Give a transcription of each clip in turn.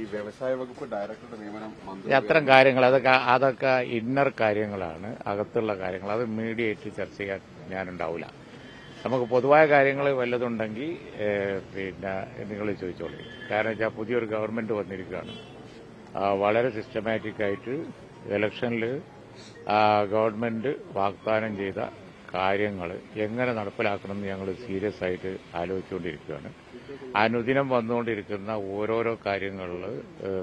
ഈ വ്യവസായ വകുപ്പ് ഡയറക്ടറുടെ നിയമനം അത്തരം കാര്യങ്ങൾ അതൊക്കെ ഇന്നർ കാര്യങ്ങളാണ്, അകത്തുള്ള കാര്യങ്ങൾ. അത് മീഡിയയായിട്ട് ചർച്ച ചെയ്യാൻ ഞാനുണ്ടാവില്ല. നമുക്ക് പൊതുവായ കാര്യങ്ങൾ വല്ലതുണ്ടെങ്കിൽ പിന്നെ നിങ്ങൾ ചോദിച്ചോളൂ. കാരണം വെച്ചാൽ പുതിയൊരു ഗവൺമെന്റ് വന്നിരിക്കുകയാണ്. വളരെ സിസ്റ്റമാറ്റിക്കായിട്ട് ഇലക്ഷനിൽ ഗവൺമെന്റ് വാഗ്ദാനം ചെയ്ത കാര്യങ്ങൾ എങ്ങനെ നടപ്പിലാക്കണമെന്ന് ഞങ്ങൾ സീരിയസ് ആയിട്ട് ആലോചിച്ചുകൊണ്ടിരിക്കുകയാണ്. അനുദിനം വന്നുകൊണ്ടിരിക്കുന്ന ഓരോരോ കാര്യങ്ങളിൽ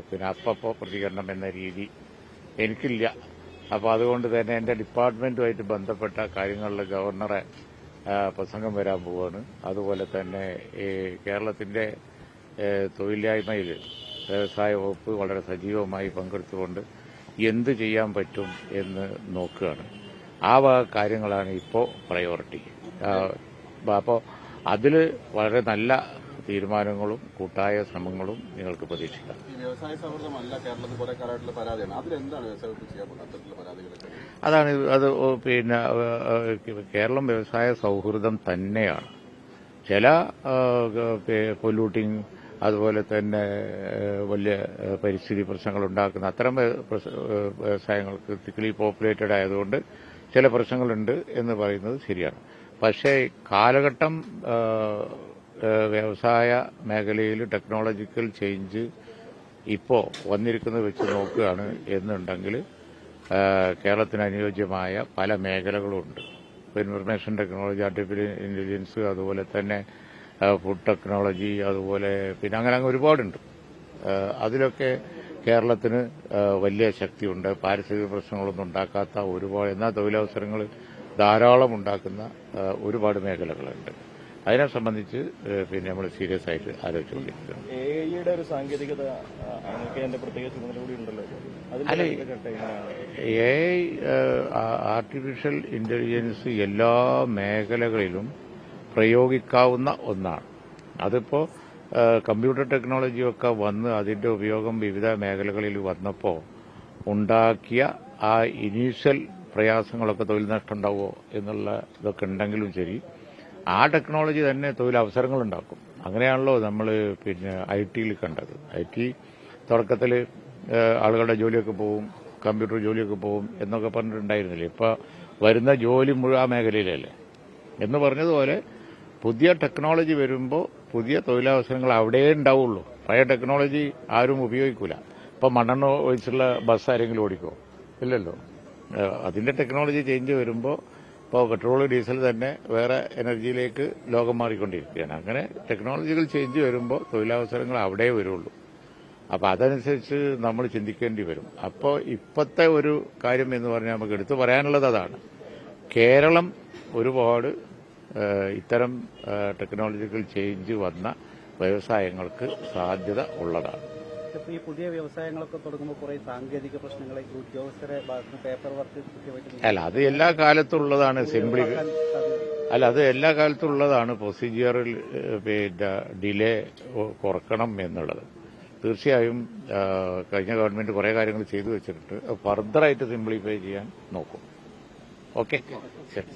പിന്നെ അപ്പപ്പോ പ്രതികരണം എന്ന രീതി എനിക്കില്ല. അപ്പോൾ അതുകൊണ്ട് തന്നെ എന്റെ ഡിപ്പാർട്ട്മെന്റുമായിട്ട് ബന്ധപ്പെട്ട കാര്യങ്ങളിൽ ഗവർണറെ പ്രസംഗം വരാൻ പോവുകയാണ്. അതുപോലെ തന്നെ ഈ കേരളത്തിന്റെ തൊഴിലില്ലായ്മയിൽ വ്യവസായ വകുപ്പ് വളരെ സജീവമായി പങ്കെടുത്തുകൊണ്ട് എന്ത് ചെയ്യാൻ പറ്റും എന്ന് നോക്കുകയാണ്. ആ വക കാര്യങ്ങളാണ് ഇപ്പോൾ പ്രയോറിറ്റി. അപ്പോൾ അതിൽ വളരെ നല്ല തീരുമാനങ്ങളും കൂട്ടായ ശ്രമങ്ങളും നിങ്ങൾക്ക് പ്രതീക്ഷിക്കാം. വ്യവസായ സൗഹൃദമല്ല കേരളത്തിൽ കുറെ കാലമായിട്ടുള്ള പരാതിയാണ്. അതിലെന്താണ് വ്യവസായ വകുപ്പ് ചെയ്യാൻ പോകുന്നത്? അത്തരത്തിലുള്ള പരാതികളൊക്കെ അതാണ് അത് പിന്നെ കേരളം വ്യവസായ സൗഹൃദം തന്നെയാണ്. ചില പൊല്യൂട്ടിങ് അതുപോലെ തന്നെ വലിയ പരിസ്ഥിതി പ്രശ്നങ്ങൾ ഉണ്ടാക്കുന്ന അത്തരം വ്യവസായങ്ങൾ ക്രിട്ടിക്കലി പോപ്പുലേറ്റഡ് ആയതുകൊണ്ട് ചില പ്രശ്നങ്ങളുണ്ട് എന്ന് പറയുന്നത് ശരിയാണ്. പക്ഷേ കാലഘട്ടം വ്യവസായ മേഖലയിൽ ടെക്നോളജിക്കൽ ചേഞ്ച് ഇപ്പോൾ വന്നിരിക്കുന്നത് വെച്ച് നോക്കുകയാണ് എന്നുണ്ടെങ്കിൽ കേരളത്തിന് അനുയോജ്യമായ പല മേഖലകളുണ്ട്. ഇൻഫർമേഷൻ ടെക്നോളജി, ആർട്ടിഫിഷ്യൽ ഇന്റലിജൻസ്, അതുപോലെ തന്നെ ഫുഡ് ടെക്നോളജി, അതുപോലെ പിന്നെ അങ്ങനെ ഒരുപാടുണ്ട്. അതിലൊക്കെ കേരളത്തിന് വലിയ ശക്തിയുണ്ട്. പാരിസ്ഥിതിക പ്രശ്നങ്ങളൊന്നും ഉണ്ടാക്കാത്ത ഒരുപാട്, എന്നാൽ തൊഴിലവസരങ്ങൾ ധാരാളം ഉണ്ടാക്കുന്ന ഒരുപാട് മേഖലകളുണ്ട്. അതിനെ സംബന്ധിച്ച് പിന്നെ നമ്മൾ സീരിയസ് ആയിട്ട് ആലോചിച്ചുകൊണ്ടിരിക്കുകയാണ്. എഐയുടെ ഒരു സാങ്കേതികത പ്രത്യേക ചുമതല കൂടി ഉണ്ടല്ലോ. അല്ല, എഐ ആർട്ടിഫിഷ്യൽ ഇന്റലിജൻസ് എല്ലാ മേഖലകളിലും പ്രയോഗിക്കാവുന്ന ഒന്നാണ്. അതിപ്പോ കമ്പ്യൂട്ടർ ടെക്നോളജിയൊക്കെ വന്ന് അതിന്റെ ഉപയോഗം വിവിധ മേഖലകളിൽ വന്നപ്പോൾ ഉണ്ടാക്കിയ ആ ഇനീഷ്യൽ പ്രയാസങ്ങളൊക്കെ തൊഴിൽ നഷ്ടം ഉണ്ടാവുമോ എന്നുള്ള ഇതൊക്കെ ഉണ്ടെങ്കിലും ശരി, ആ ടെക്നോളജി തന്നെ തൊഴിലവസരങ്ങൾ ഉണ്ടാക്കും. അങ്ങനെയാണല്ലോ നമ്മൾ പിന്നെ ഐ.ടിയിൽ കണ്ടത്. ഐ.ടി തുടക്കത്തിൽ ആളുകളുടെ ജോലിയൊക്കെ പോവും, കമ്പ്യൂട്ടർ ജോലിയൊക്കെ പോവും എന്നൊക്കെ പറഞ്ഞിട്ടുണ്ടായിരുന്നില്ലേ. ഇപ്പൊ വരുന്ന ജോലി മുഴുവൻ ആ മേഖലയിലല്ലേ എന്ന് പറഞ്ഞതുപോലെ പുതിയ ടെക്നോളജി വരുമ്പോൾ പുതിയ തൊഴിലവസരങ്ങൾ അവിടെ ഉണ്ടാവുള്ളൂ. പഴയ ടെക്നോളജി ആരും ഉപയോഗിക്കൂല. ഇപ്പൊ മണ്ണെണ്ണ ഒഴിച്ചുള്ള ബസ് ആരെങ്കിലും ഓടിക്കോ? ഇല്ലല്ലോ. അതിന്റെ ടെക്നോളജി ചേഞ്ച് വരുമ്പോൾ ഇപ്പോൾ പെട്രോൾ ഡീസൽ തന്നെ വേറെ എനർജിയിലേക്ക് ലോകം മാറിക്കൊണ്ടിരിക്കുകയാണ്. അങ്ങനെ ടെക്നോളജികൾ ചേഞ്ച് വരുമ്പോൾ തൊഴിലവസരങ്ങൾ അവിടെ വരുള്ളൂ. അപ്പോൾ അതനുസരിച്ച് നമ്മൾ ചിന്തിക്കേണ്ടി വരും. അപ്പോൾ ഇപ്പോഴത്തെ ഒരു കാര്യം എന്ന് പറഞ്ഞാൽ നമുക്ക് എടുത്തു പറയാനുള്ളത് അതാണ്. കേരളം ഒരുപാട് ഇത്തരം ടെക്നോളജിക്കൽ ചേഞ്ച് വന്ന വ്യവസായങ്ങൾക്ക് സാധ്യത ഉള്ളതാണ്. ഈ പുതിയ വ്യവസായങ്ങളൊക്കെ തുടങ്ങുമ്പോൾ കുറെ സാങ്കേതിക പ്രശ്നങ്ങളെ ഉദ്യോഗസ്ഥരെ പേപ്പർ വർക്ക് അല്ല, അത് എല്ലാ കാലത്തും ഉള്ളതാണ്. അത് എല്ലാ കാലത്തും ഉള്ളതാണ്. പ്രൊസീജിയറിൽ പിന്നെ ഡിലേ കുറക്കണം എന്നുള്ളത് തീർച്ചയായും കഴിഞ്ഞ ഗവൺമെന്റ് കുറെ കാര്യങ്ങൾ ചെയ്തു വെച്ചിട്ടുണ്ട്. ഫർദറായിട്ട് സിംപ്ലിഫൈ ചെയ്യാൻ നോക്കും. ഓക്കെ, ശരി.